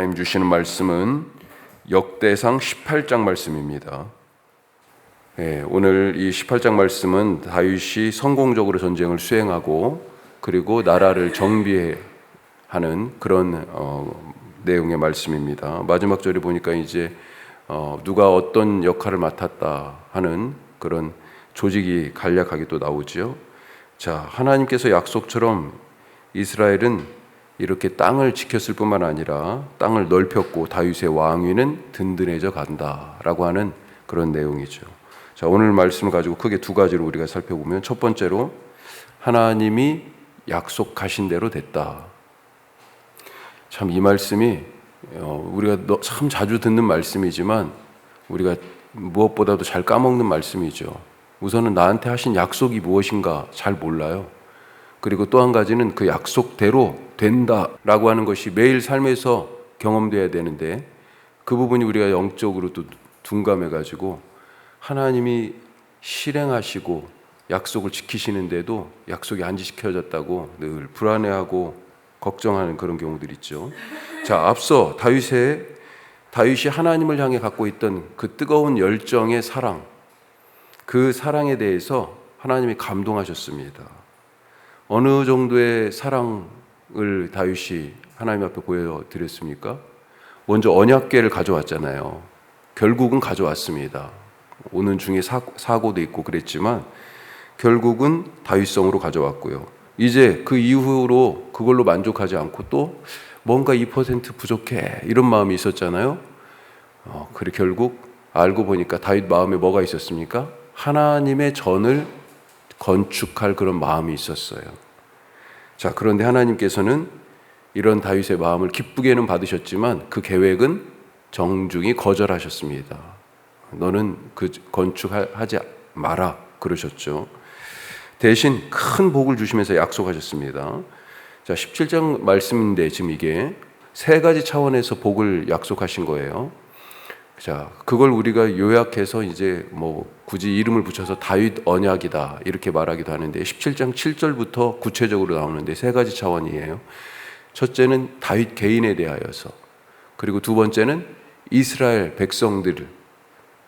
하나님 주시는 말씀은 역대상 18장 말씀입니다. 오늘 이 18장 말씀은 다윗이 성공적으로 전쟁을 수행하고 그리고 나라를 정비하는 그런 내용의 말씀입니다. 마지막 절에 보니까 이제 누가 어떤 역할을 맡았다 하는 그런 조직이 간략하게 또 나오죠. 자, 하나님께서 약속처럼 이스라엘은 이렇게 땅을 지켰을 뿐만 아니라 땅을 넓혔고 다윗의 왕위는 든든해져 간다라고 하는 그런 내용이죠. 자, 오늘 말씀을 가지고 크게 두 가지로 우리가 살펴보면, 첫 번째로 하나님이 약속하신 대로 됐다. 참 이 말씀이 우리가 참 자주 듣는 말씀이지만 우리가 무엇보다도 잘 까먹는 말씀이죠. 우선은 나한테 하신 약속이 무엇인가 잘 몰라요. 그리고 또 한 가지는 그 약속대로 된다라고 하는 것이 매일 삶에서 경험돼야 되는데, 그 부분이 우리가 영적으로 또 둔감해가지고 하나님이 실행하시고 약속을 지키시는데도 약속이 안 지켜졌다고 늘 불안해하고 걱정하는 그런 경우들 있죠. 자, 앞서 다윗이 하나님을 향해 갖고 있던 그 뜨거운 열정의 사랑, 그 사랑에 대해서 하나님이 감동하셨습니다. 어느 정도의 사랑을 다윗이 하나님 앞에 보여드렸습니까? 먼저 언약궤를 가져왔잖아요. 결국은 가져왔습니다. 오는 중에 사고도 있고 그랬지만 결국은 다윗성으로 가져왔고요. 이제 그 이후로 그걸로 만족하지 않고 또 뭔가 2% 부족해 이런 마음이 있었잖아요. 그래 결국 알고 보니까 다윗 마음에 뭐가 있었습니까? 하나님의 전을 건축할 그런 마음이 있었어요. 자, 그런데 하나님께서는 이런 다윗의 마음을 기쁘게는 받으셨지만 그 계획은 정중히 거절하셨습니다. 너는 그 건축하지 마라 그러셨죠. 대신 큰 복을 주시면서 약속하셨습니다. 자, 17장 말씀인데 지금 이게 세 가지 차원에서 복을 약속하신 거예요. 자, 그걸 우리가 요약해서 이제 굳이 이름을 붙여서 다윗 언약이다 이렇게 말하기도 하는데, 17장 7절부터 구체적으로 나오는데 세 가지 차원이에요. 첫째는 다윗 개인에 대하여서, 그리고 두 번째는 이스라엘 백성들을,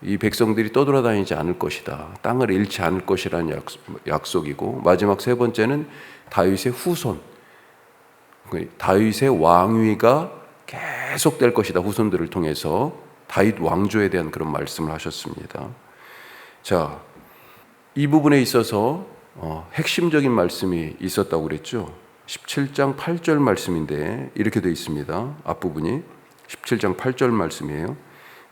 이 백성들이 떠돌아다니지 않을 것이다, 땅을 잃지 않을 것이라는 약속이고, 마지막 세 번째는 다윗의 후손, 다윗의 왕위가 계속될 것이다, 후손들을 통해서. 다윗 왕조에 대한 그런 말씀을 하셨습니다. 자, 이 부분에 있어서 핵심적인 말씀이 있었다고 그랬죠. 17장 8절 말씀인데 이렇게 되어 있습니다. 앞부분이 17장 8절 말씀이에요.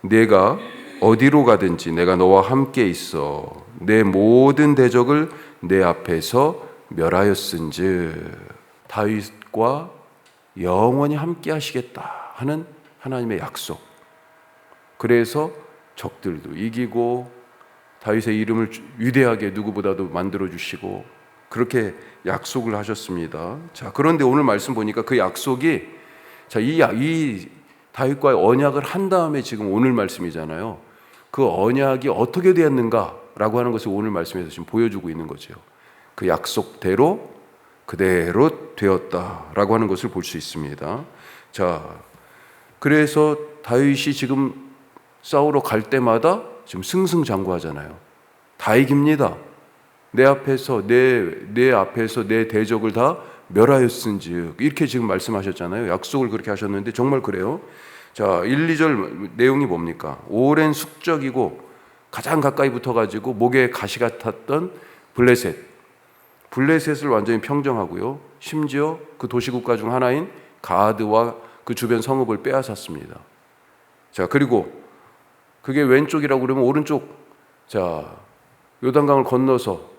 내가 어디로 가든지 내가 너와 함께 있어 내 모든 대적을 내 앞에서 멸하였은즉, 다윗과 영원히 함께 하시겠다 하는 하나님의 약속. 그래서 적들도 이기고 다윗의 이름을 위대하게 누구보다도 만들어주시고 그렇게 약속을 하셨습니다. 자, 그런데 오늘 말씀 보니까 그 약속이, 자, 이 다윗과의 언약을 한 다음에 지금 오늘 말씀이잖아요. 그 언약이 어떻게 되었는가라고 하는 것을 오늘 말씀에서 지금 보여주고 있는 거죠. 그 약속대로 그대로 되었다라고 하는 것을 볼 수 있습니다. 자, 그래서 다윗이 지금 싸우러 갈 때마다 지금 승승장구하잖아요. 다 이깁니다. 내 앞에서 내 대적을 다 멸하였은즉, 이렇게 지금 말씀하셨잖아요. 약속을 그렇게 하셨는데 정말 그래요. 자, 1, 2절 내용이 뭡니까? 오랜 숙적이고 가장 가까이 붙어가지고 목에 가시 같았던 블레셋을 완전히 평정하고요. 심지어 그 도시국가 중 하나인 가드와 그 주변 성읍을 빼앗았습니다. 자, 그리고 그게 왼쪽이라고 그러면 오른쪽, 자, 요단강을 건너서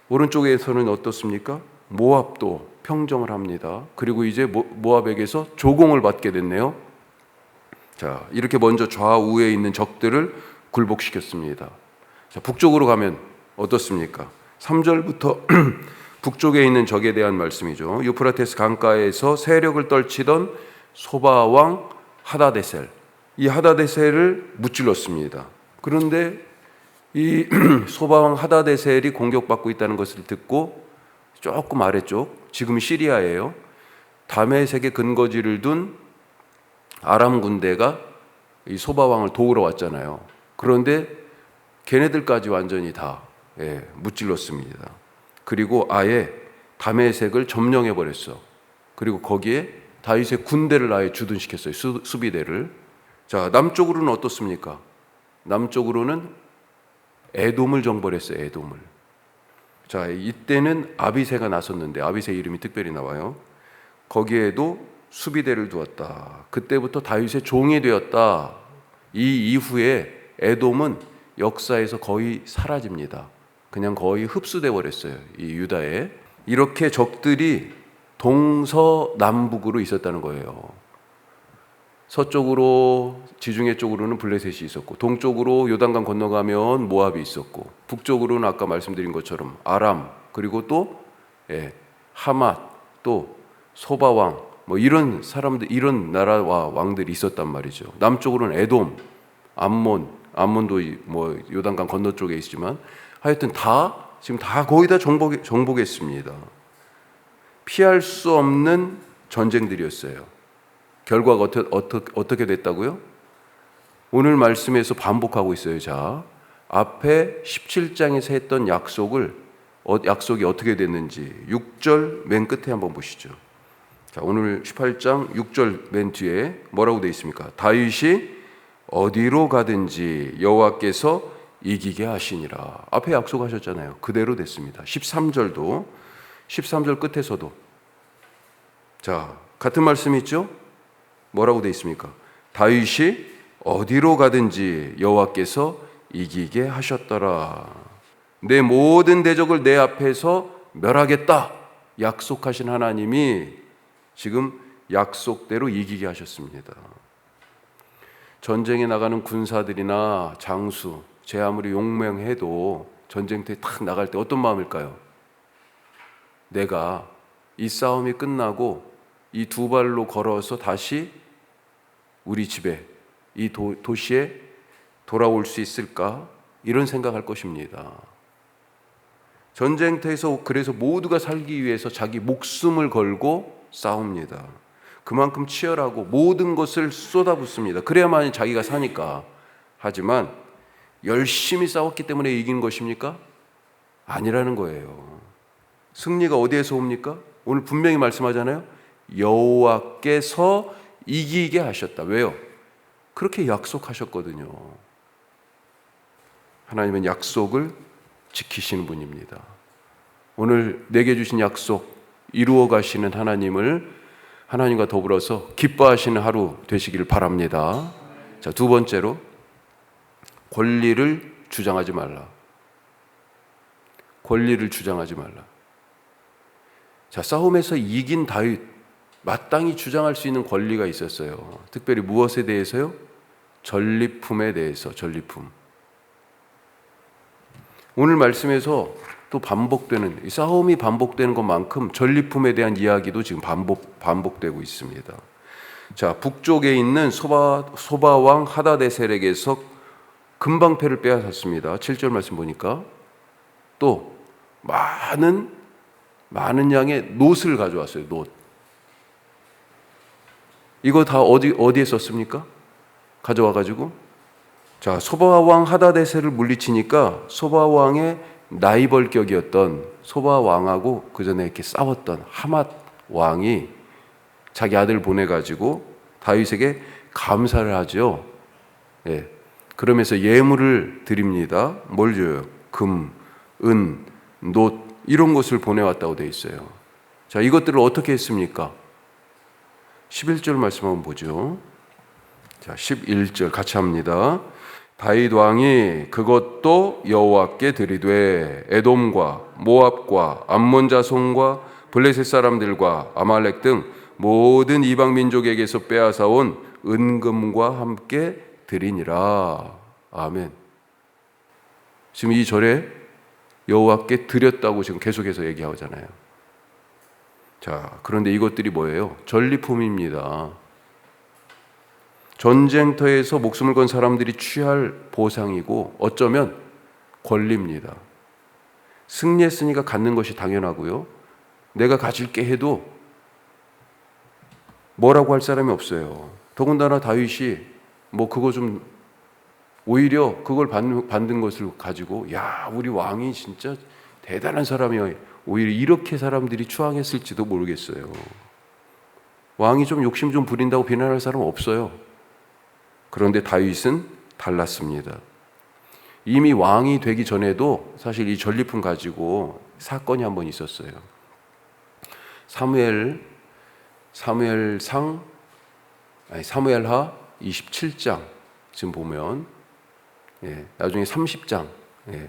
오른쪽에서는 어떻습니까? 모압도 평정을 합니다. 그리고 이제 모압에게서 조공을 받게 됐네요. 자, 이렇게 먼저 좌우에 있는 적들을 굴복시켰습니다. 자, 북쪽으로 가면 어떻습니까? 3절부터 북쪽에 있는 적에 대한 말씀이죠. 유프라테스 강가에서 세력을 떨치던 소바왕 하다데셀, 이 하다데셀을 무찔렀습니다. 그런데 이 소바왕 하다데셀이 공격받고 있다는 것을 듣고 조금 아래쪽, 지금 시리아예요, 다메섹에 근거지를 둔 아람 군대가 이 소바 왕을 도우러 왔잖아요. 그런데 걔네들까지 완전히 다 무찔렀습니다. 그리고 아예 다메섹을 점령해 버렸어. 그리고 거기에 다윗의 군대를 아예 주둔시켰어요. 수비대를. 자, 남쪽으로는 어떻습니까? 남쪽으로는 에돔을 정벌했어요. 에돔을. 자, 이때는 아비새가 나섰는데, 아비새 이름이 특별히 나와요. 거기에도 수비대를 두었다. 그때부터 다윗의 종이 되었다. 이 이후에 에돔은 역사에서 거의 사라집니다. 그냥 거의 흡수돼 버렸어요. 이 유다에. 이렇게 적들이 동서남북으로 있었다는 거예요. 서쪽으로 지중해 쪽으로는 블레셋이 있었고, 동쪽으로 요단강 건너가면 모압이 있었고, 북쪽으로는 아까 말씀드린 것처럼 아람, 그리고 또 하맛, 또 소바왕, 뭐 이런 사람들, 이런 나라와 왕들이 있었단 말이죠. 남쪽으로는 에돔, 암몬도 뭐 요단강 건너쪽에 있지만 하여튼 지금 다 거의 다 정복했습니다. 피할 수 없는 전쟁들이었어요. 결과가 어떻게 됐다고요? 오늘 말씀에서 반복하고 있어요. 자, 앞에 17장에서 했던 약속이 어떻게 됐는지 6절 맨 끝에 한번 보시죠. 자, 오늘 18장 6절 맨 뒤에 뭐라고 되어 있습니까? 다윗이 어디로 가든지 여호와께서 이기게 하시니라. 앞에 약속하셨잖아요. 그대로 됐습니다. 13절 끝에서도 자, 같은 말씀이 있죠? 뭐라고 되어 있습니까? 다윗이 어디로 가든지 여호와께서 이기게 하셨더라. 내 모든 대적을 내 앞에서 멸하겠다 약속하신 하나님이 지금 약속대로 이기게 하셨습니다. 전쟁에 나가는 군사들이나 장수, 제 아무리 용맹해도 전쟁터에 탁 나갈 때 어떤 마음일까요? 내가 이 싸움이 끝나고 이 두 발로 걸어서 다시 우리 집에, 이 도시에 돌아올 수 있을까? 이런 생각할 것입니다. 전쟁터에서 그래서 모두가 살기 위해서 자기 목숨을 걸고 싸웁니다. 그만큼 치열하고 모든 것을 쏟아붓습니다. 그래야만 자기가 사니까. 하지만 열심히 싸웠기 때문에 이긴 것입니까? 아니라는 거예요. 승리가 어디에서 옵니까? 오늘 분명히 말씀하잖아요. 여호와께서 이기게 하셨다. 왜요? 그렇게 약속하셨거든요. 하나님은 약속을 지키시는 분입니다. 오늘 내게 주신 약속 이루어 가시는 하나님과 더불어서 기뻐하시는 하루 되시길 바랍니다. 자, 두 번째로 권리를 주장하지 말라. 권리를 주장하지 말라. 자, 싸움에서 이긴 다윗 마땅히 주장할 수 있는 권리가 있었어요. 특별히 무엇에 대해서요? 전리품에 대해서. 전리품. 오늘 말씀에서 또 반복되는, 싸움이 반복되는 것만큼 전리품에 대한 이야기도 지금 반복되고 있습니다. 자, 북쪽에 있는 소바왕 하다데셀에게서 금방패를 빼앗았습니다. 7절 말씀 보니까 또 많은 양의 놋을 가져왔어요. 놋. 이거 다 어디에 썼습니까? 가져와가지고 자, 소바왕 하다데셀을 물리치니까 소바왕의 나이벌격이었던 소바왕하고 그 전에 이렇게 싸웠던 하맛 왕이 자기 아들 보내가지고 다윗에게 감사를 하죠. 예. 그러면서 예물을 드립니다. 뭘 줘요? 금, 은, 놋 이런 것을 보내왔다고 되어 있어요. 자, 이것들을 어떻게 했습니까? 11절 말씀 한번 보죠. 자, 11절 같이 합니다. 다윗 왕이 그것도 여호와께 드리되 에돔과 모압과 암몬 자손과 블레셋 사람들과 아말렉 등 모든 이방 민족에게서 빼앗아온 은금과 함께 드리니라. 아멘. 지금 이 절에 여호와께 드렸다고 지금 계속해서 얘기하잖아요. 자, 그런데 이것들이 뭐예요? 전리품입니다. 전쟁터에서 목숨을 건 사람들이 취할 보상이고 어쩌면 권리입니다. 승리했으니까 갖는 것이 당연하고요. 내가 가질게 해도 뭐라고 할 사람이 없어요. 더군다나 다윗이 뭐 그거 좀 오히려 그걸 받는 것을 가지고 야, 우리 왕이 진짜 대단한 사람이야. 오히려 이렇게 사람들이 추앙했을지도 모르겠어요. 왕이 좀 욕심 좀 부린다고 비난할 사람 없어요. 그런데 다윗은 달랐습니다. 이미 왕이 되기 전에도 사실 이 전리품 가지고 사건이 한 번 있었어요. 사무엘하 27장 지금 보면 나중에 30장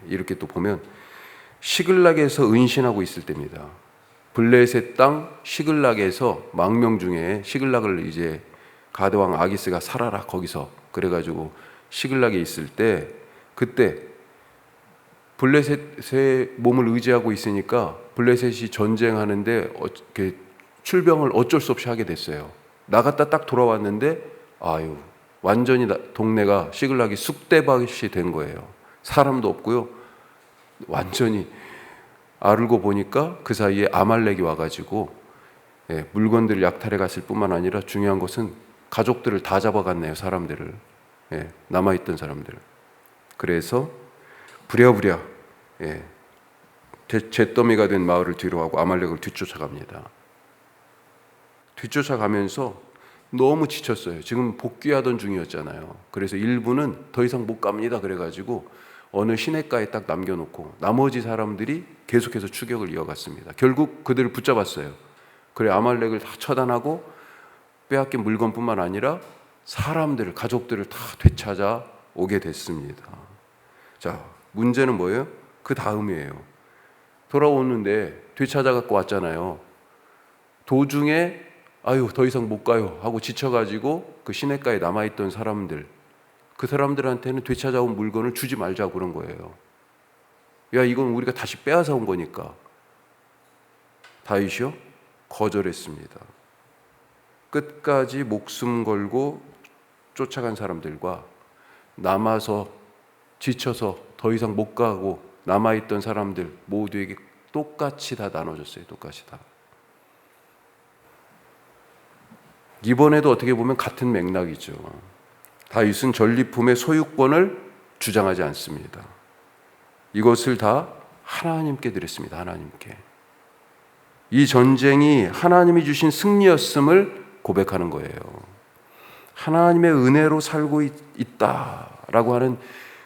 이렇게 또 보면 시글락에서 은신하고 있을 때입니다. 블레셋 땅 시글락에서 망명 중에 시글락을 이제 가드왕 아기스가 살아라 거기서 그래가지고 시글락에 있을 때 그때 블레셋의 몸을 의지하고 있으니까 블레셋이 전쟁하는데 출병을 어쩔 수 없이 하게 됐어요. 나갔다 딱 돌아왔는데 완전히 동네가 시글락이 쑥대밭이 된 거예요. 사람도 없고요. 완전히 알고 보니까 그 사이에 아말렉이 와가지고 물건들을 약탈해 갔을 뿐만 아니라 중요한 것은 가족들을 다 잡아갔네요. 사람들을 남아있던 사람들을. 그래서 부랴부랴 잿더미가 된 마을을 뒤로하고 아말렉을 뒤쫓아갑니다. 뒤쫓아가면서 너무 지쳤어요. 지금 복귀하던 중이었잖아요. 그래서 일부는 더 이상 못 갑니다. 그래가지고 어느 시냇가에 딱 남겨놓고 나머지 사람들이 계속해서 추격을 이어갔습니다. 결국 그들을 붙잡았어요. 그래 아말렉을 다 처단하고 빼앗긴 물건뿐만 아니라 사람들을, 가족들을 다 되찾아 오게 됐습니다. 자, 문제는 뭐예요? 그 다음이에요. 돌아오는데 되찾아 갖고 왔잖아요. 도중에 더 이상 못 가요 하고 지쳐가지고 그 시냇가에 남아있던 사람들, 그 사람들한테는 되찾아온 물건을 주지 말자고 그런 거예요. 야, 이건 우리가 다시 빼앗아 온 거니까. 다윗이요? 거절했습니다. 끝까지 목숨 걸고 쫓아간 사람들과 남아서 지쳐서 더 이상 못 가고 남아있던 사람들 모두에게 똑같이 다 나눠줬어요. 똑같이 다. 이번에도 어떻게 보면 같은 맥락이죠. 다윗은 전리품의 소유권을 주장하지 않습니다. 이것을 다 하나님께 드렸습니다. 하나님께. 이 전쟁이 하나님이 주신 승리였음을 고백하는 거예요. 하나님의 은혜로 살고 있다라고 하는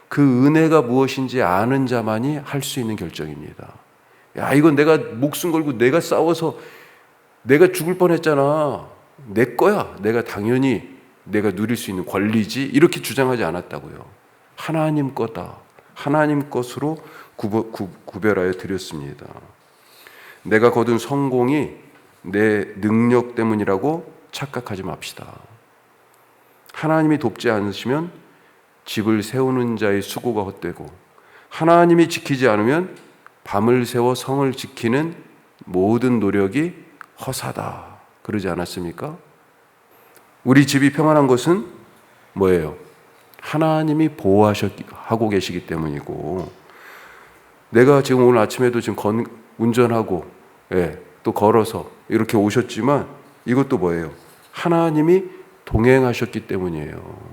그 은혜가 무엇인지 아는 자만이 할 수 있는 결정입니다. 야, 이건 내가 목숨 걸고 내가 싸워서 내가 죽을 뻔했잖아. 내 거야. 내가 당연히 내가 누릴 수 있는 권리지. 이렇게 주장하지 않았다고요. 하나님 거다. 하나님 것으로 구별하여 드렸습니다. 내가 거둔 성공이 내 능력 때문이라고 착각하지 맙시다. 하나님이 돕지 않으시면 집을 세우는 자의 수고가 헛되고 하나님이 지키지 않으면 밤을 새워 성을 지키는 모든 노력이 허사다. 그러지 않았습니까? 우리 집이 평안한 것은 뭐예요? 하나님이 보호하고 계시기 때문이고 내가 지금 오늘 아침에도 지금 운전하고 또 걸어서 이렇게 오셨지만 이것도 뭐예요? 하나님이 동행하셨기 때문이에요.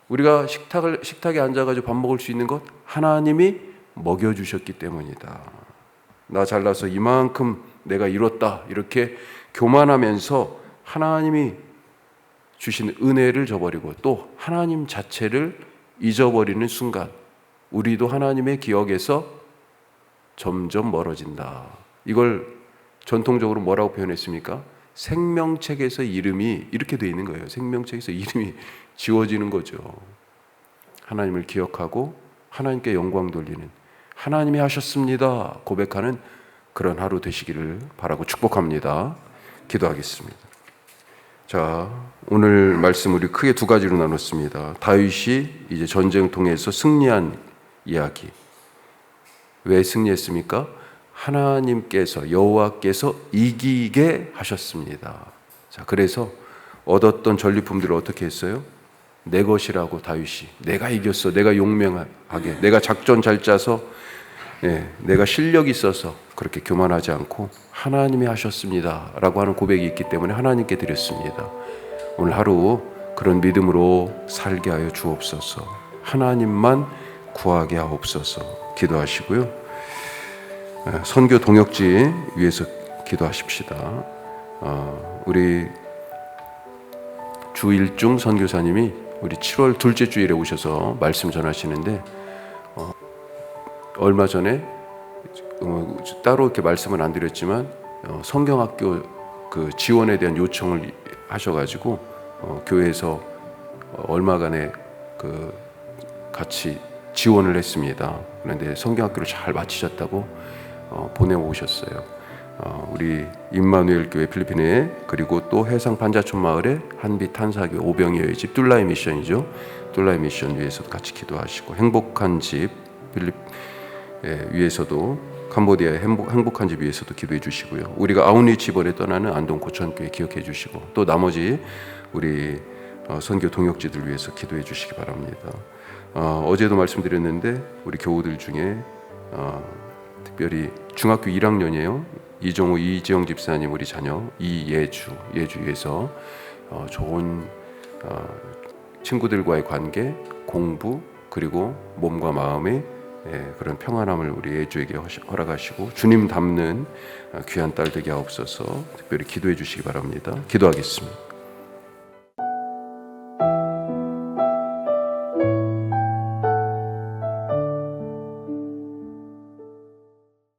우리가 식탁에 앉아가지고 밥 먹을 수 있는 것 하나님이 먹여주셨기 때문이다. 나 잘나서 이만큼 내가 이뤘다 이렇게 교만하면서 하나님이 주신 은혜를 저버리고 또 하나님 자체를 잊어버리는 순간 우리도 하나님의 기억에서 점점 멀어진다. 이걸 전통적으로 뭐라고 표현했습니까? 생명책에서 이름이 이렇게 되어 있는 거예요. 생명책에서 이름이 지워지는 거죠. 하나님을 기억하고 하나님께 영광 돌리는 하나님이 하셨습니다 고백하는 그런 하루 되시기를 바라고 축복합니다. 기도하겠습니다. 자, 오늘 말씀 우리 크게 두 가지로 나눴습니다. 다윗이 이제 전쟁 통해서 승리한 이야기. 왜 승리했습니까? 하나님께서 여호와께서 이기게 하셨습니다. 자, 그래서 얻었던 전리품들을 어떻게 했어요? 내 것이라고 다윗이 내가 이겼어. 내가 용맹하게 내가 작전 잘 짜서 내가 실력이 있어서 그렇게 교만하지 않고 하나님이 하셨습니다 라고 하는 고백이 있기 때문에 하나님께 드렸습니다. 오늘 하루 그런 믿음으로 살게 하여 주옵소서. 하나님만 구하게 하옵소서. 기도하시고요. 선교 동역지 위해서 기도하십시다. 우리 주일중 선교사님이 우리 7월 둘째 주일에 오셔서 말씀 전하시는데 얼마 전에 따로 이렇게 말씀은 안 드렸지만 성경학교 그 지원에 대한 요청을 하셔가지고 교회에서 얼마간의 그 같이 지원을 했습니다. 그런데 성경학교를 잘 마치셨다고 보내오셨어요. 우리 임마누엘 교회 필리핀에 그리고 또 해상 반자촌 마을에 한빛 한사교 오병이어의 집 뚫라이 미션이죠. 뚫라이 미션 위해서도 같이 기도하시고 행복한 집 필립 위에서도 캄보디아의 행복한 집 위에서도 기도해 주시고요. 우리가 아웃리치 이번에 떠나는 안동 고천교회 기억해 주시고 또 나머지 우리 선교 동역지들 위해서 기도해 주시기 바랍니다. 어제도 말씀드렸는데 우리 교우들 중에 특별히 중학교 1학년이에요. 이종우 이지영 집사님 우리 자녀 예주에서 좋은 친구들과의 관계, 공부 그리고 몸과 마음의 그런 평안함을 우리 예주에게 허락하시고 주님 닮는 귀한 딸 되게 하옵소서. 특별히 기도해 주시기 바랍니다. 기도하겠습니다.